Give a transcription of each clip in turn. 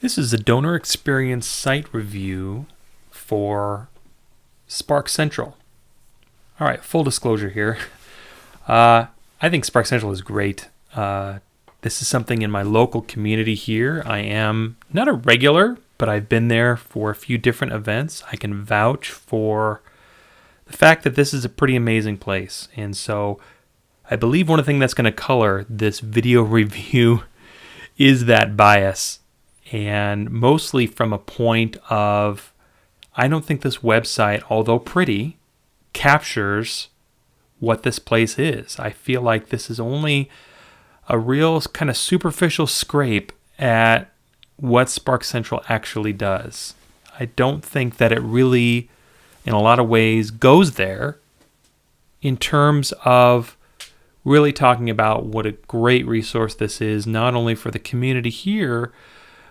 This is a donor experience site review for Spark Central. All right, full disclosure here. I think Spark Central is great. This is something in my local community here. I am not a regular, but I've been there for a few different events. I can vouch for the fact that this is a pretty amazing place. And so I believe one of the things that's going to color this video review is that bias. And mostly from a point of, I don't think this website, although pretty, captures what this place is. I feel like this is only a real kind of superficial scrape at what Spark Central actually does. I don't think that it really, in a lot of ways, goes there in terms of really talking about what a great resource this is, not only for the community here,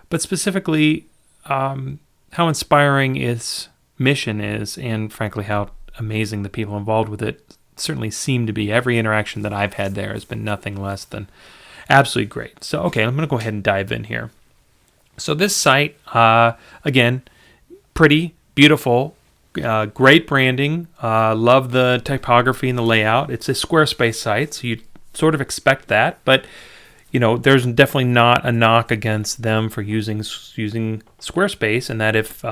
but specifically how inspiring its mission is, and frankly, how amazing the people involved with it certainly seem to be. Every interaction that I've had there has been nothing less than absolutely great. So, okay, I'm going to go ahead and dive in here. So this site, again, pretty, beautiful, great branding. Love the typography and the layout. It's a Squarespace site, so you sort of expect that, but you know, there's definitely not a knock against them for using Squarespace, and that if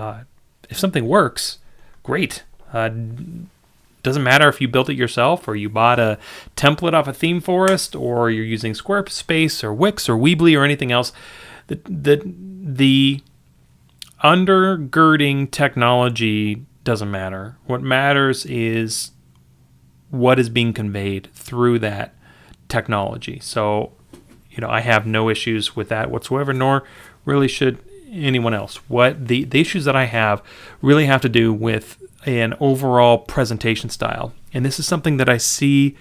something works, great. Doesn't matter if you built it yourself or you bought a template off a theme forest or you're using Squarespace or Wix or Weebly or anything else. The undergirding technology doesn't matter. What matters is what is being conveyed through that technology. So, you know, I have no issues with that whatsoever, nor really should anyone else. What the issues that I have really have to do with an overall presentation style. And this is something that I see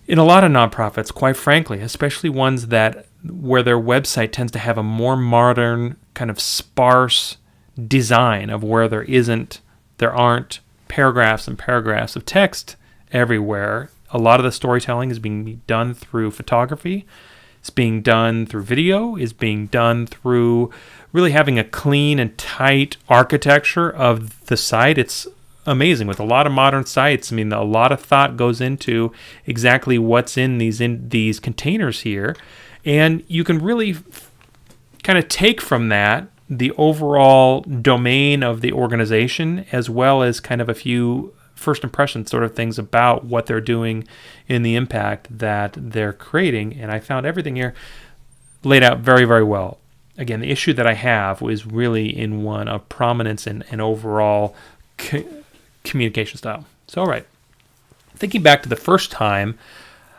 in a lot of nonprofits, quite frankly, especially ones that where their website tends to have a more modern, kind of sparse design of where there aren't paragraphs and paragraphs of text everywhere. A lot of the storytelling is being done through photography. It's being done through video. It's being done through really having a clean and tight architecture of the site. It's amazing with a lot of modern sites. I mean, a lot of thought goes into exactly what's in these containers here, and you can really kind of take from that the overall domain of the organization, as well as kind of a few first impression sort of things about what they're doing and the impact that they're creating. And I found everything here laid out very, very well. Again, the issue that I have was really in one of prominence and overall communication style. So, all right. Thinking back to the first time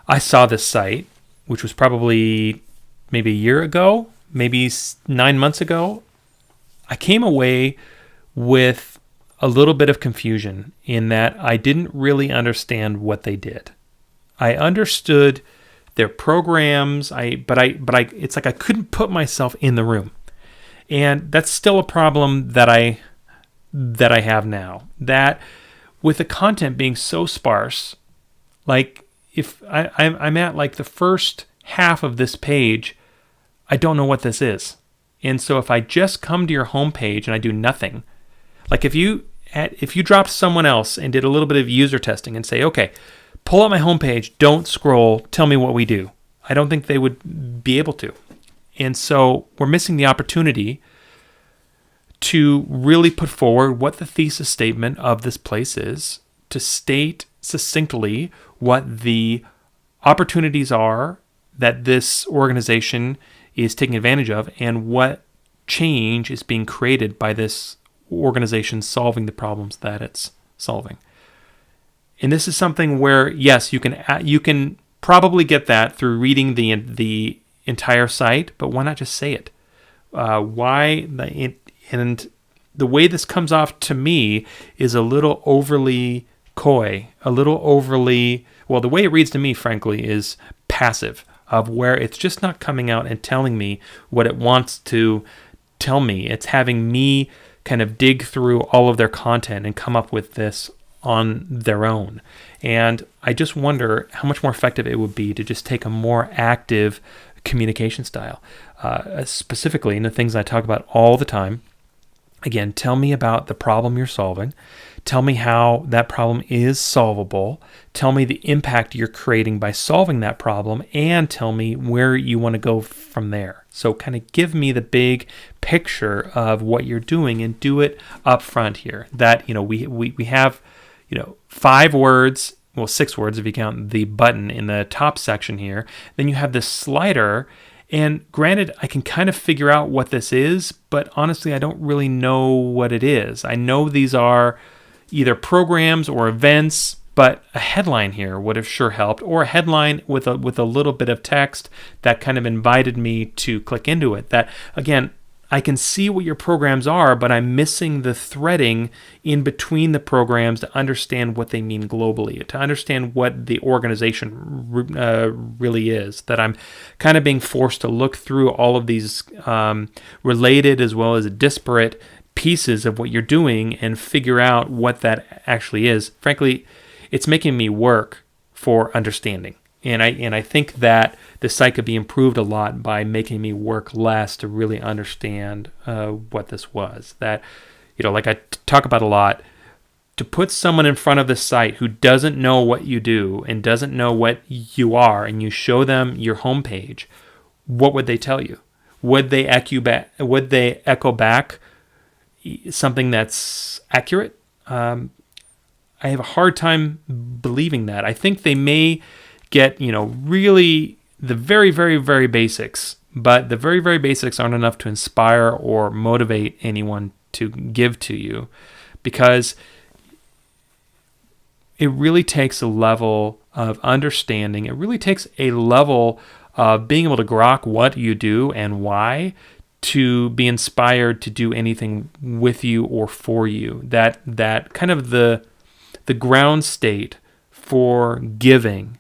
I saw this site, which was probably maybe a year ago, maybe 9 months ago, I came away with a little bit of confusion in that I didn't really understand what they did. I understood their programs, but it's like I couldn't put myself in the room. And that's still a problem that I have now. That with the content being so sparse, like if I'm at like the first half of this page, I don't know what this is. And so if I just come to your homepage and I do nothing, like if you dropped someone else and did a little bit of user testing and say, okay, pull out my homepage, don't scroll, tell me what we do, I don't think they would be able to. And so we're missing the opportunity to really put forward what the thesis statement of this place is, to state succinctly what the opportunities are that this organization is taking advantage of and what change is being created by this organization solving the problems that it's solving. And this is something where, yes, you can probably get that through reading the entire site, but why not just say it? And the way this comes off to me is a little overly coy, the way it reads to me, frankly, is passive, of where it's just not coming out and telling me what it wants to tell me. It's having me kind of dig through all of their content and come up with this on their own. And I just wonder how much more effective it would be to just take a more active communication style. Specifically, in the things I talk about all the time, again, tell me about the problem you're solving. Tell me how that problem is solvable. Tell me the impact you're creating by solving that problem, and tell me where you want to go from there. So kind of give me the big picture of what you're doing and do it up front here. That, we have, 5 words, well, 6 words if you count the button in the top section here. Then you have this slider. And granted, I can kind of figure out what this is, but honestly, I don't really know what it is. I know these are either programs or events, but a headline here would have sure helped, or a headline with a little bit of text that kind of invited me to click into it. That, again, I can see what your programs are, but I'm missing the threading in between the programs to understand what they mean globally, to understand what the organization really is. That I'm kind of being forced to look through all of these related as well as disparate pieces of what you're doing and figure out what that actually is. Frankly, it's making me work for understanding. And I think that the site could be improved a lot by making me work less to really understand what this was. That, like I talk about a lot, to put someone in front of the site who doesn't know what you do and doesn't know what you are, and you show them your homepage, what would they tell you? Would they echo back something that's accurate? I have a hard time believing that. I think they may get, really the very, very, very basics, but the very, very basics aren't enough to inspire or motivate anyone to give to you, because it really takes a level of understanding. It really takes a level of being able to grok what you do and why to be inspired to do anything with you or for you. That kind of the ground state for giving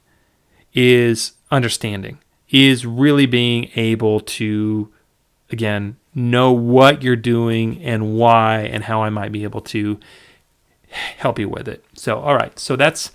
is understanding, is really being able to, again, know what you're doing and why and how I might be able to help you with it. So, all right. So that's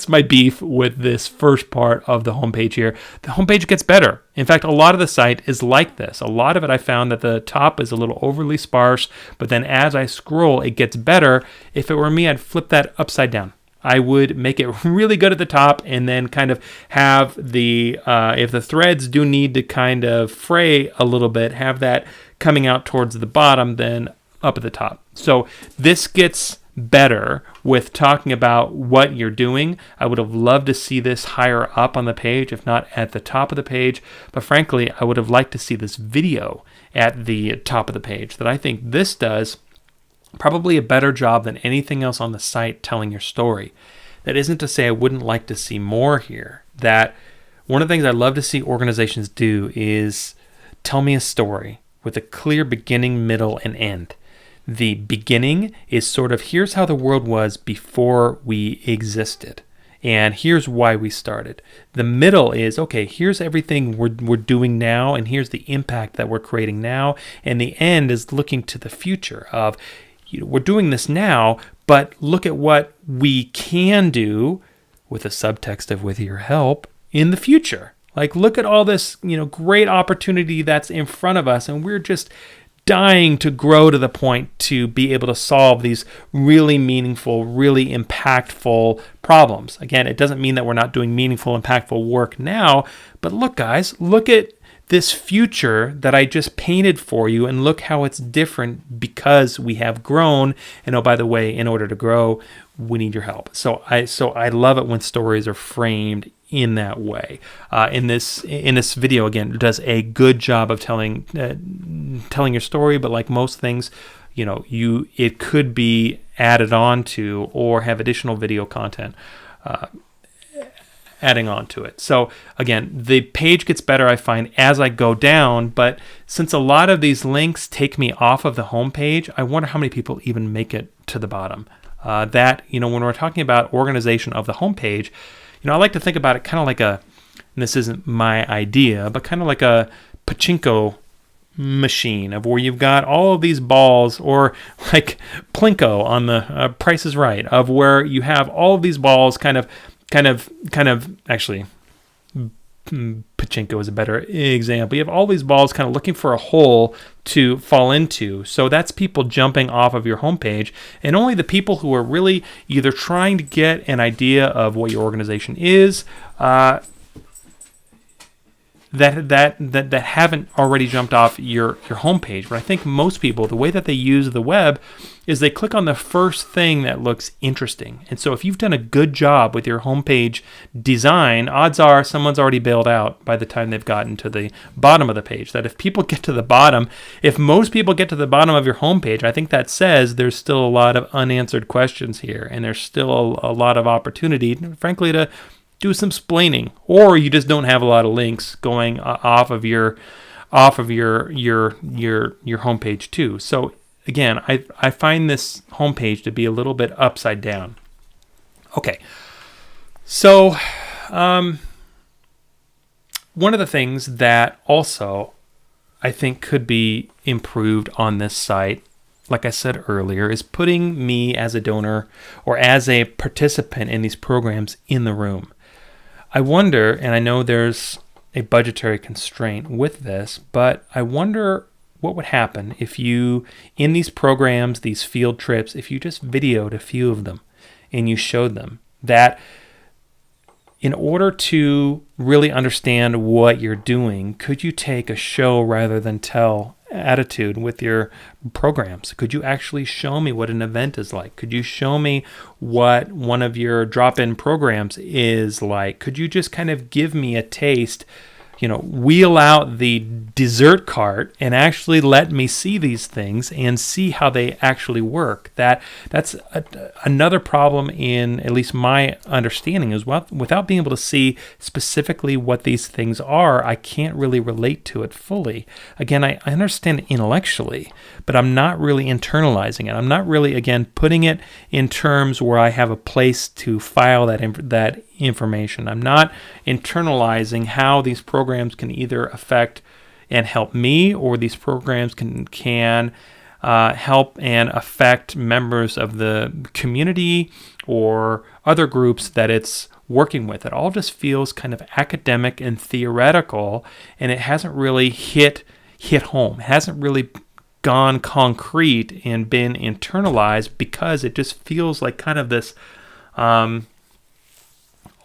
my beef with this first part of the homepage here. The homepage gets better. In fact, a lot of the site is like this. A lot of it I found that the top is a little overly sparse, but then as I scroll, it gets better. If it were me, I'd flip that upside down. I would make it really good at the top and then kind of have the, if the threads do need to kind of fray a little bit, have that coming out towards the bottom, then up at the top. So this gets better with talking about what you're doing. I would have loved to see this higher up on the page, if not at the top of the page. But frankly, I would have liked to see this video at the top of the page. That I think this does probably a better job than anything else on the site telling your story. That isn't to say I wouldn't like to see more here. That one of the things I love to see organizations do is tell me a story with a clear beginning, middle, and end. The beginning is sort of, here's how the world was before we existed, and here's why we started. The middle is, okay, here's everything we're doing now, and here's the impact that we're creating now. And the end is looking to the future of, we're doing this now, but look at what we can do with a subtext of with your help in the future. Like, look at all this, great opportunity that's in front of us, and we're just dying to grow to the point to be able to solve these really meaningful, really impactful problems. Again, it doesn't mean that we're not doing meaningful, impactful work now, but look, guys, look at this future that I just painted for you, and look how it's different because we have grown. And oh, by the way, in order to grow, we need your help. So I love it when stories are framed in that way. In this video, again, it does a good job of telling your story, but like most things, it could be added on to or have additional video content adding on to it. So again, the page gets better, I find, as I go down, but since a lot of these links take me off of the home page, I wonder how many people even make it to the bottom. When we're talking about organization of the homepage, I like to think about it kind of like and this isn't my idea, but kind of like a pachinko machine of where you've got all of these balls, or like Plinko on the Price is Right, of where you have all of these balls kind of actually pachinko is a better example. You have all these balls kind of looking for a hole to fall into. So that's people jumping off of your homepage, and only the people who are really either trying to get an idea of what your organization is, that haven't already jumped off your homepage. But I think most people, the way that they use the web is they click on the first thing that looks interesting. And so if you've done a good job with your homepage design, odds are someone's already bailed out by the time they've gotten to the bottom of the page. That if people get to the bottom, if most people get to the bottom of your homepage, I think that says there's still a lot of unanswered questions here, and there's still a lot of opportunity, frankly, to do some splaining, or you just don't have a lot of links going off of your homepage too. So again, I find this homepage to be a little bit upside down. Okay, so one of the things that also I think could be improved on this site, like I said earlier, is putting me as a donor or as a participant in these programs in the room. I wonder, and I know there's a budgetary constraint with this, but I wonder what would happen if you, in these programs, these field trips, if you just videoed a few of them and you showed them that in order to really understand what you're doing, could you take a show rather than tell attitude with your programs? Could you actually show me what an event is like? Could you show me what one of your drop-in programs is like? Could you just kind of give me a taste, wheel out the dessert cart and actually let me see these things and see how they actually work? That's another problem in at least my understanding is, well, without being able to see specifically what these things are, I can't really relate to it fully. Again, I understand it intellectually, but I'm not really internalizing it. I'm not really, again, putting it in terms where I have a place to file that information. I'm not internalizing how these programs can either affect and help me, or these programs can help and affect members of the community or other groups that it's working with. It all just feels kind of academic and theoretical, and it hasn't really hit home. It hasn't really gone concrete and been internalized, because it just feels like kind of this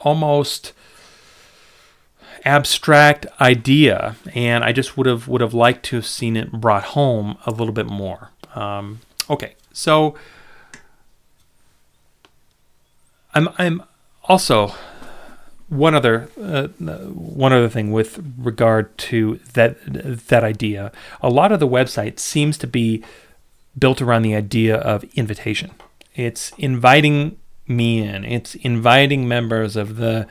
almost abstract idea, and I just would have liked to have seen it brought home a little bit more. Okay, so I'm also one other thing with regard to that idea. A lot of the website seems to be built around the idea of invitation. It's inviting me in. It's inviting members of the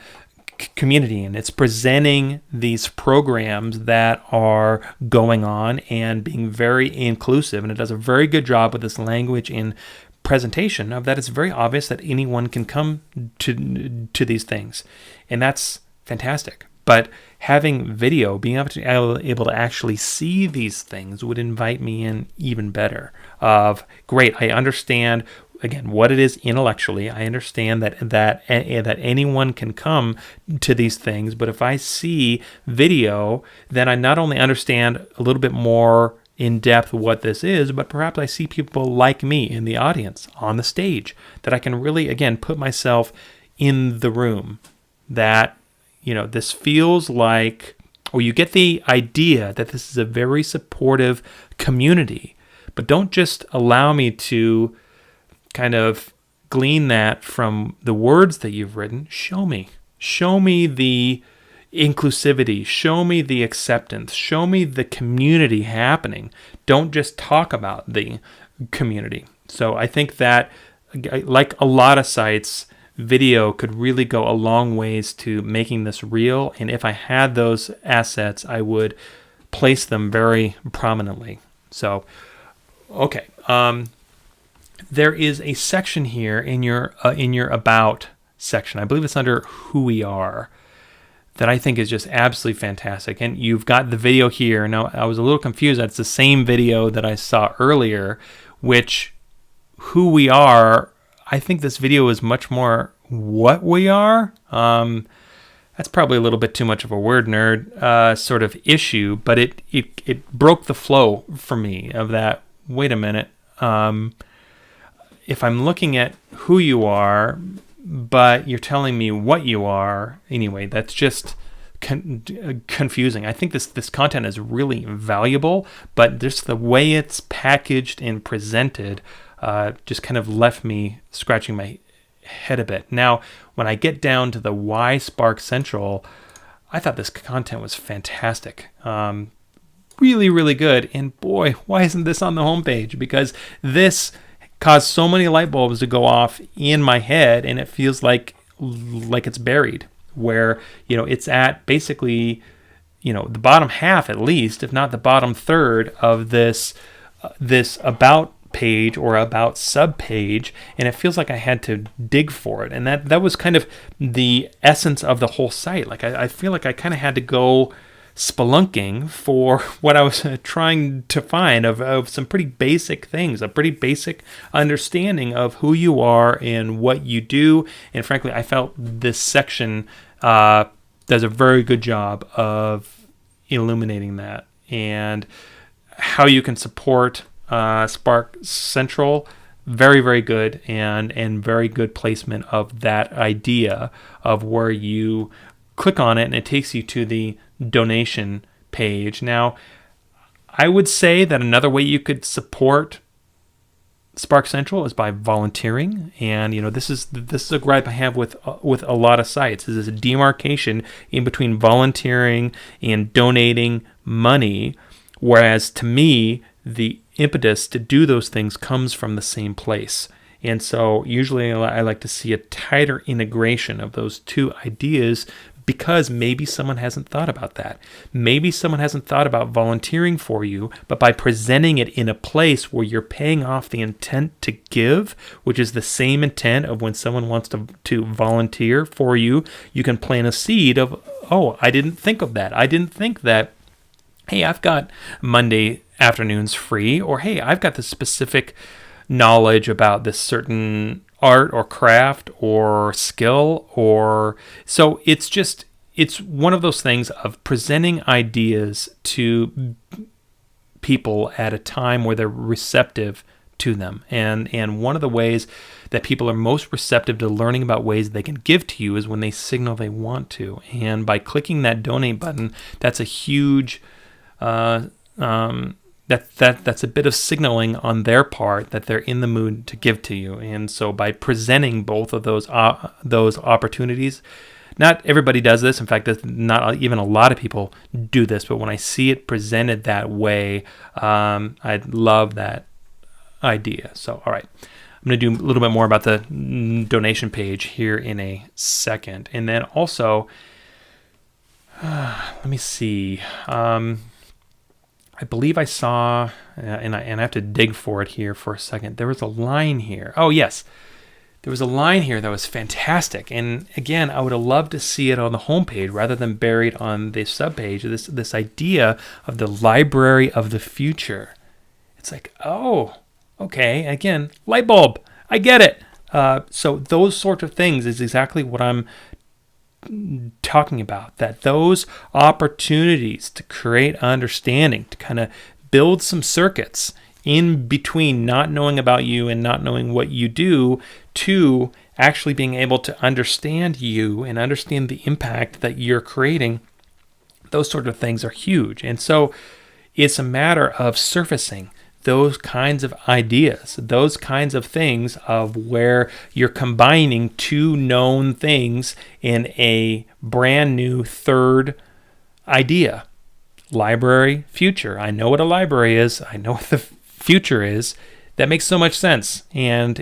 community, and it's presenting these programs that are going on and being very inclusive. And it does a very good job with this language in presentation of that. It's very obvious that anyone can come to these things, and that's fantastic. But having video, being able to actually see these things, would invite me in even better. Great, I understand again what it is intellectually. I understand that anyone can come to these things, but if I see video, then I not only understand a little bit more in depth what this is, but perhaps I see people like me in the audience on the stage, that I can really, again, put myself in the room. That this feels like, or you get the idea that this is a very supportive community. But don't just allow me to kind of glean that from the words that you've written. Show me the inclusivity, show me the acceptance, show me the community happening. Don't just talk about the community. So I think that, like a lot of sites, video could really go a long ways to making this real. And if I had those assets, I would place them very prominently. So, okay. There is a section here in your About section. I believe it's under Who We Are, that I think is just absolutely fantastic. And you've got the video here. Now, I was a little confused. That's the same video that I saw earlier, which Who We Are, I think this video is much more what we are. that's probably a little bit too much of a word nerd sort of issue, but it broke the flow for me of that. Wait a minute. If I'm looking at who you are, but you're telling me what you are, anyway, that's just confusing. I think this content is really valuable, but just the way it's packaged and presented just kind of left me scratching my head a bit. Now, when I get down to the why Spark Central, I thought this content was fantastic. Really, really good. And boy, why isn't this on the homepage? Because this caused so many light bulbs to go off in my head, and it feels like it's buried, where it's at basically the bottom half, at least, if not the bottom third of this about page or about sub page, and it feels like I had to dig for it. And that was kind of the essence of the whole site. Like I feel like I kind of had to go spelunking for what I was trying to find of some pretty basic things, a pretty basic understanding of who you are and what you do. And frankly, I felt this section does a very good job of illuminating that, and how you can support Spark Central. Very, very good, and very good placement of that idea of where you click on it and it takes you to the donation page. Now, I would say that another way you could support Spark Central is by volunteering, and this is a gripe I have with a lot of sites. Is this a demarcation in between volunteering and donating money, whereas to me the impetus to do those things comes from the same place. And so usually I like to see a tighter integration of those two ideas, because maybe someone hasn't thought about that. Maybe someone hasn't thought about volunteering for you, but by presenting it in a place where you're paying off the intent to give, which is the same intent of when someone wants to volunteer for you, you can plant a seed of, oh, I didn't think of that. I didn't think that, hey, I've got Monday afternoons free, or hey, I've got this specific knowledge about this certain art or craft or skill, or so it's one of those things of presenting ideas to people at a time where they're receptive to them. And one of the ways that people are most receptive to learning about ways they can give to you is when they signal they want to. And by clicking that donate button, that's a huge that's a bit of signaling on their part that they're in the mood to give to you. And so by presenting both of those opportunities, not everybody does this. In fact, not even a lot of people do this. But when I see it presented that way, I love that idea. So, all right. I'm going to do a little bit more about the donation page here in a second. And then also, let me see. I believe I saw, and I have to dig for it here for a second. There was a line here. Oh, yes. There was a line here that was fantastic. And again, I would have loved to see it on the homepage rather than buried on the subpage. This idea of the library of the future. It's like, oh, okay. Again, light bulb. I get it. So those sorts of things is exactly what I'm talking about, that those opportunities to create understanding, to kind of build some circuits in between not knowing about you and not knowing what you do, to actually being able to understand you and understand the impact that you're creating. Those sort of things are huge. And so it's a matter of surfacing those kinds of ideas, those kinds of things of where you're combining two known things in a brand new third idea. Library, future. I know what a library is. I know what the future is. That makes so much sense. And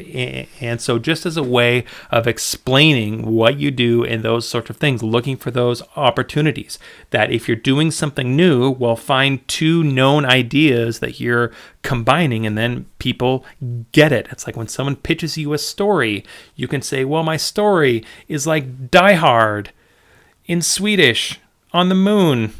so just as a way of explaining what you do and those sorts of things, looking for those opportunities, that if you're doing something new, well, find two known ideas that you're combining, and then people get it. It's like when someone pitches you a story, you can say, well, my story is like Die Hard in Swedish on the moon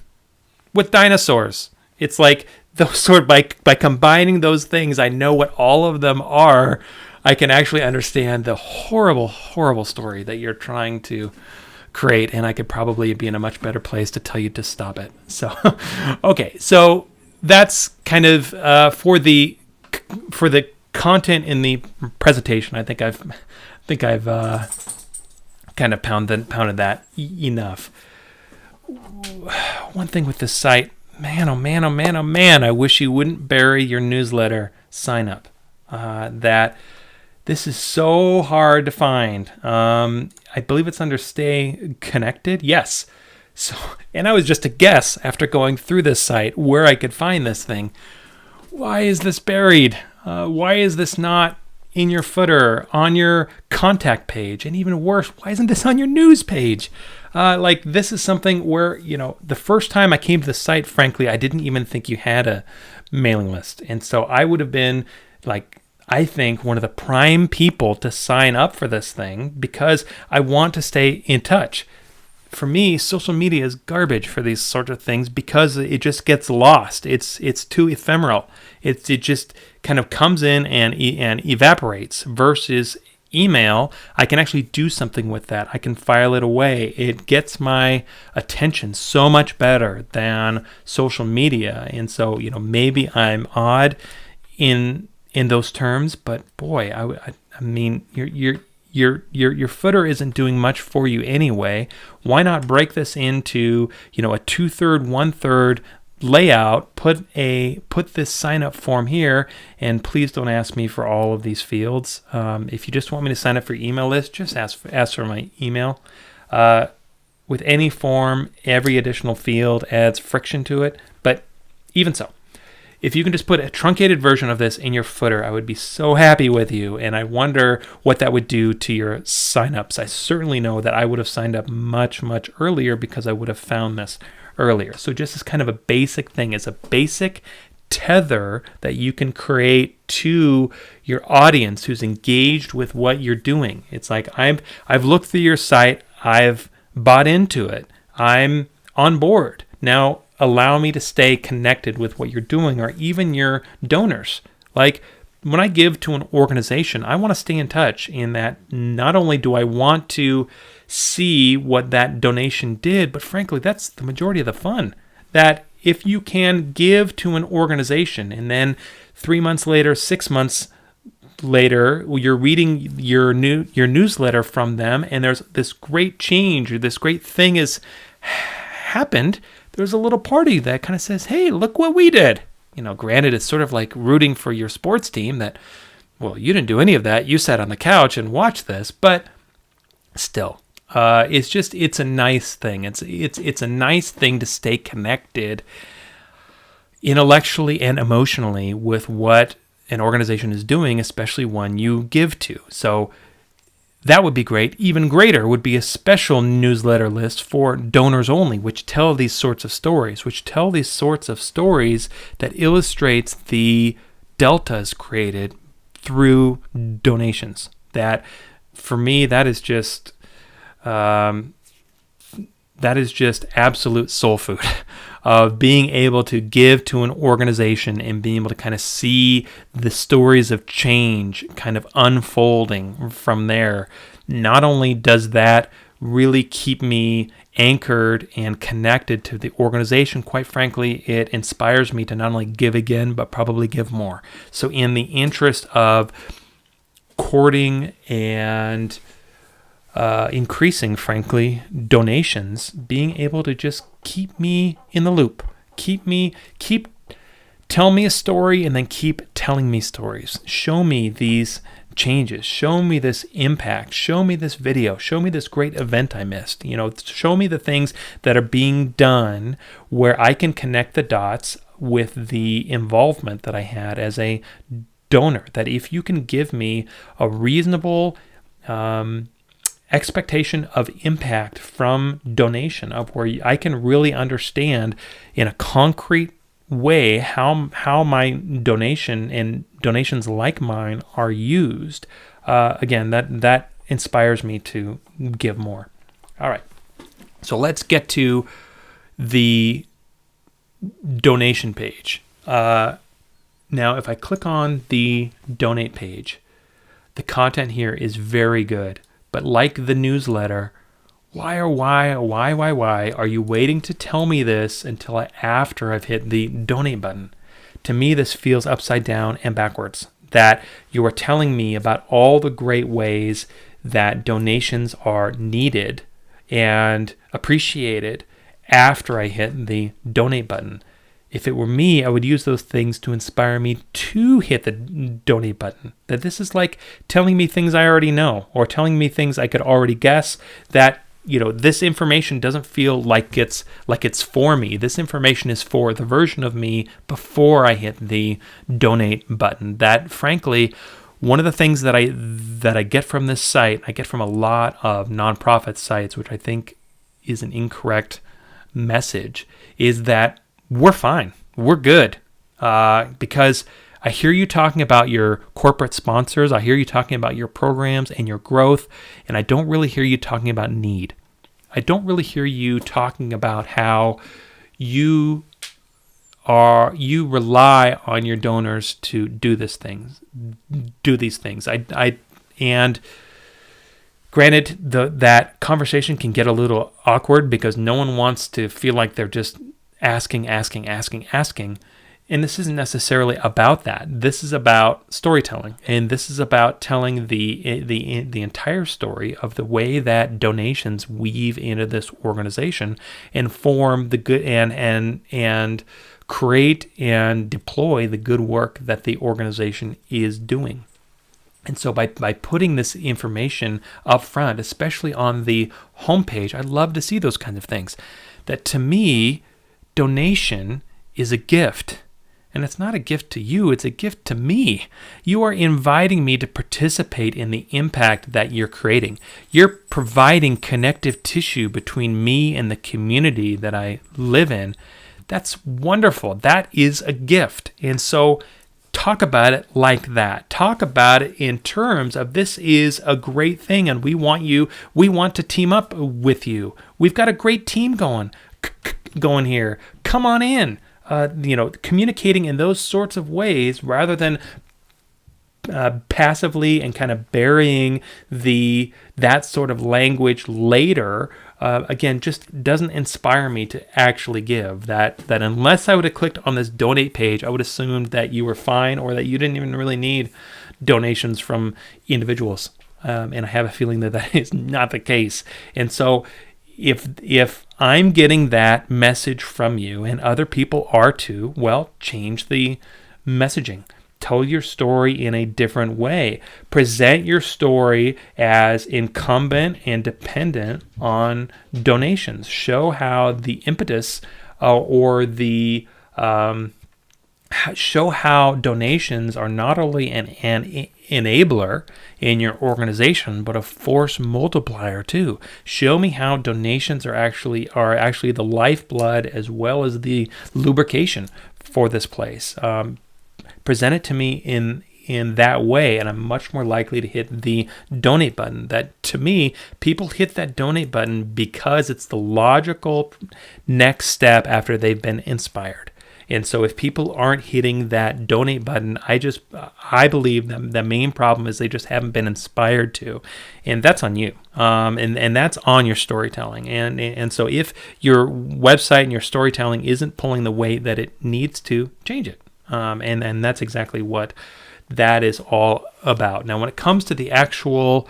with dinosaurs. It's like those sort, by combining those things, I know what all of them are. I can actually understand the horrible, horrible story that you're trying to create, and I could probably be in a much better place to tell you to stop it. So, okay, so that's kind of for the content in the presentation. I think I've kind of pounded that enough. One thing with this site, man, oh man, oh man, oh man, I wish you wouldn't bury your newsletter sign up. That this is so hard to find. I believe it's under Stay Connected. Yes. So, and I was just a guess after going through this site where I could find this thing. Why is this buried? Why is this not in your footer, on your contact page? And even worse, why isn't this on your news page? This is something where, the first time I came to the site, frankly, I didn't even think you had a mailing list. And so I would have been I think one of the prime people to sign up for this thing because I want to stay in touch. For me, social media is garbage for these sorts of things because it just gets lost. It's too ephemeral. It just kind of comes in and evaporates. Versus email, I can actually do something with that. I can file it away. It gets my attention so much better than social media. And so, maybe I'm odd in those terms, but boy, I mean, your footer isn't doing much for you anyway. Why not break this into, a 2/3, 1/3 layout, put this sign up form here, and please don't ask me for all of these fields. If you just want me to sign up for your email list, just ask for my email. With any form, every additional field adds friction to it, but even so, if you can just put a truncated version of this in your footer, I would be so happy with you. And I wonder what that would do to your signups. I certainly know that I would have signed up much, much earlier because I would have found this earlier. So just as kind of a basic thing, as a basic tether that you can create to your audience who's engaged with what you're doing. It's like I've looked through your site, I've bought into it, I'm on board. Now allow me to stay connected with what you're doing, or even your donors. Like when I give to an organization, I want to stay in touch in that not only do I want to see what that donation did, but frankly, that's the majority of the fun. That if you can give to an organization and then 3 months later, 6 months later, you're reading your newsletter from them and there's this great change or this great thing has happened, there's a little party that kind of says, hey, look what we did. Granted, it's sort of like rooting for your sports team that, well, you didn't do any of that. You sat on the couch and watched this, but still, it's a nice thing. It's a nice thing to stay connected intellectually and emotionally with what an organization is doing, especially one you give to. So that would be great. Even greater would be a special newsletter list for donors only, which tell these sorts of stories, that illustrates the deltas created through donations. That, for me, that is just absolute soul food of being able to give to an organization and being able to kind of see the stories of change kind of unfolding from there. Not only does that really keep me anchored and connected to the organization, quite frankly, it inspires me to not only give again, but probably give more. So in the interest of courting and increasing, frankly, donations, being able to just keep me in the loop, tell me a story and then keep telling me stories. Show me these changes, show me this impact, show me this video, show me this great event I missed, show me the things that are being done where I can connect the dots with the involvement that I had as a donor. That if you can give me a reasonable expectation of impact from donation, of where I can really understand in a concrete way how my donation and donations like mine are used, again, that inspires me to give more. All right, so let's get to the donation page. Now, if I click on the donate page, the content here is very good. But like the newsletter, Why are you waiting to tell me this until after I've hit the donate button? To me, this feels upside down and backwards. That you are telling me about all the great ways that donations are needed and appreciated after I hit the donate button. If it were me, I would use those things to inspire me to hit the donate button. That this is like telling me things I already know, or telling me things I could already guess, that this information doesn't feel like it's for me. This information is for the version of me before I hit the donate button. That, frankly, one of the things that I get from this site, I get from a lot of nonprofit sites, which I think is an incorrect message, is that we're fine, we're good, because I hear you talking about your corporate sponsors, I hear you talking about your programs and your growth, and I don't really hear you talking about need. I don't really hear you talking about how you rely on your donors to do these things. And granted, that conversation can get a little awkward because no one wants to feel like they're just asking. And this isn't necessarily about that. This is about storytelling, and this is about telling the entire story of the way that donations weave into this organization and form the good and create and deploy the good work that the organization is doing. And so by putting this information up front, especially on the homepage, I love to see those kinds of things. That to me, donation is a gift. And it's not a gift to you, it's a gift to me. You are inviting me to participate in the impact that you're creating. You're providing connective tissue between me and the community that I live in. That's wonderful. That is a gift. And so talk about it like that. Talk about it in terms of this is a great thing and we want to team up with you. We've got a great team going here. Come on in. Communicating in those sorts of ways rather than passively and kind of burying that sort of language later, again, just doesn't inspire me to actually give. That unless I would have clicked on this donate page, I would assume that you were fine or that you didn't even really need donations from individuals. And I have a feeling that is not the case. And so if I'm getting that message from you and other people are too, well, change the messaging. Tell your story in a different way. Present your story as incumbent and dependent on donations. Show how the impetus show how donations are not only an enabler in your organization, but a force multiplier too. Show me how donations are actually the lifeblood as well as the lubrication for this place. Present it to me in that way, and I'm much more likely to hit the donate button. That, to me, people hit that donate button because it's the logical next step after they've been inspired. And so if people aren't hitting that donate button, I believe the main problem is they just haven't been inspired to. And that's on you. And that's on your storytelling. And so if your website and your storytelling isn't pulling the weight that it needs to, change it. And that's exactly what that is all about. Now, when it comes to the actual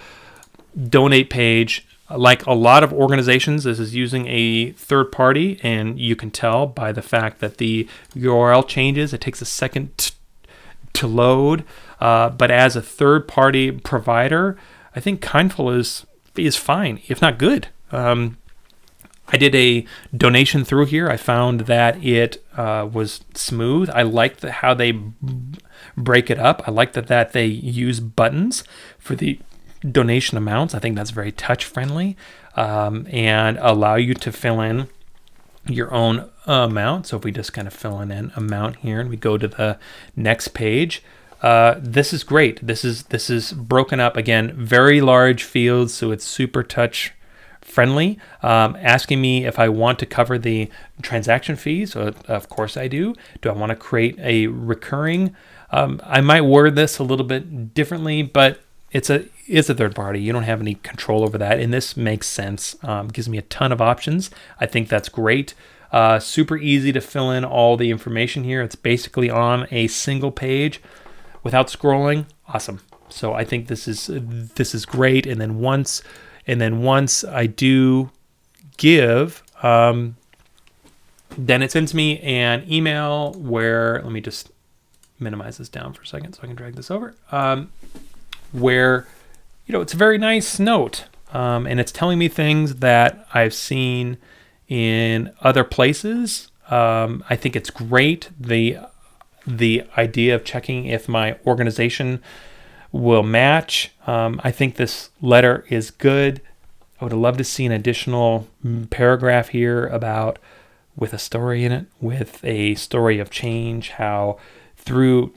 donate page, like a lot of organizations, this is using a third party, and you can tell by the fact that the URL changes. It takes a second to load. But as a third party provider, I think Kindful is fine, if not good. I did a donation through here. I found that it was smooth. I liked how they break it up. I like that they use buttons for the donation amounts. I think that's very touch friendly, and allow you to fill in your own amount. So if we just kind of fill in an amount here and we go to the next page, this is great. This is broken up, again, very large fields, so it's super touch friendly. Asking me if I want to cover the transaction fees. So of course I do. Do I want to create a recurring? I might word this a little bit differently, but is a third party. You don't have any control over that, and this makes sense. Gives me a ton of options. I think that's great. Super easy to fill in all the information here. It's basically on a single page without scrolling. Awesome. So I think this is great. And then once I do give, then it sends me an email where, let me just minimize this down for a second so I can drag this over, where, it's a very nice note, and it's telling me things that I've seen in other places. I think it's great, the idea of checking if my organization will match. I think this letter is good. I would love to see an additional paragraph here about, with a story in it, with a story of change, how through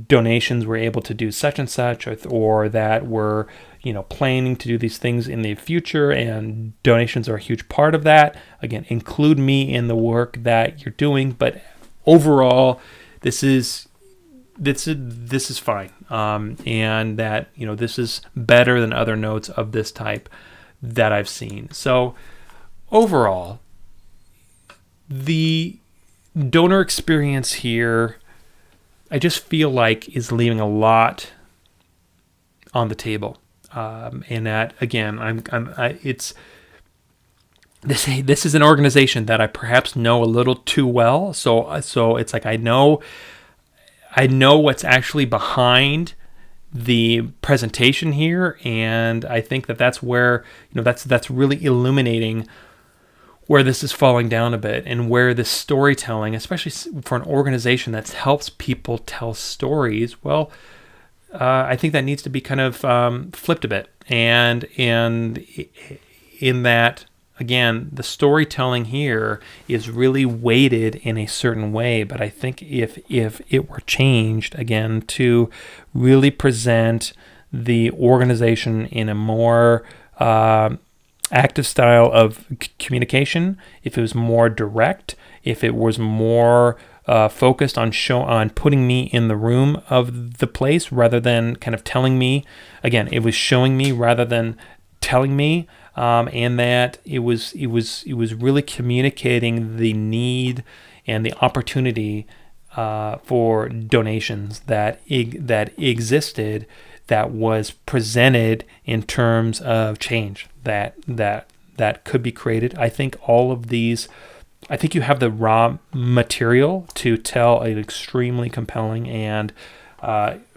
donations we're able to do such and such, or that we're planning to do these things in the future, and donations are a huge part of that. Again, include me in the work that you're doing, but overall this is fine, and that this is better than other notes of this type that I've seen. So overall, the donor experience here, I just feel like, is leaving a lot on the table, and that, again, this is an organization that I perhaps know a little too well. So it's like I know what's actually behind the presentation here, and I think that's where that's really illuminating where this is falling down a bit, and where this storytelling, especially for an organization that helps people tell stories, well, I think that needs to be kind of flipped a bit, and in that, again, the storytelling here is really weighted in a certain way, but I think if it were changed, again, to really present the organization in a more active style of communication, if it was more direct, if it was more focused on putting me in the room of the place rather than kind of telling me, again, it was showing me rather than telling me, and that it was really communicating the need and the opportunity for donations that existed, that was presented in terms of change that could be created. I think all of these, I think you have the raw material to tell an extremely compelling and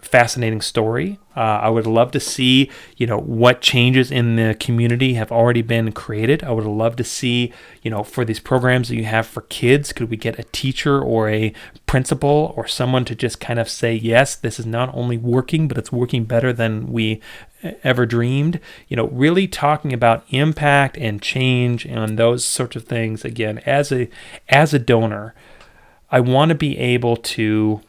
fascinating story. I would love to see, what changes in the community have already been created. I would love to see, for these programs that you have for kids, could we get a teacher or a principal or someone to just kind of say, yes, this is not only working, but it's working better than we ever dreamed. Really talking about impact and change and those sorts of things. Again, as a donor, I want to be able to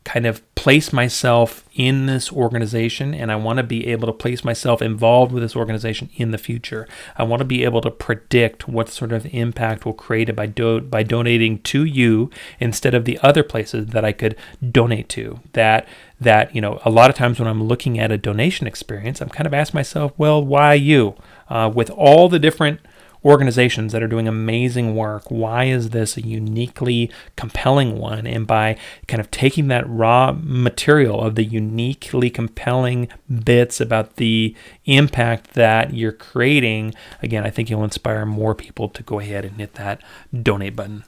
kind of place myself in this organization, and I want to be able to place myself involved with this organization in the future. I want to be able to predict what sort of impact will create by donating to you instead of the other places that I could donate to. That a lot of times when I'm looking at a donation experience, I'm kind of asking myself, well, why you? With all the different organizations that are doing amazing work, why is this a uniquely compelling one? And by kind of taking that raw material of the uniquely compelling bits about the impact that you're creating, again, I think you'll inspire more people to go ahead and hit that donate button.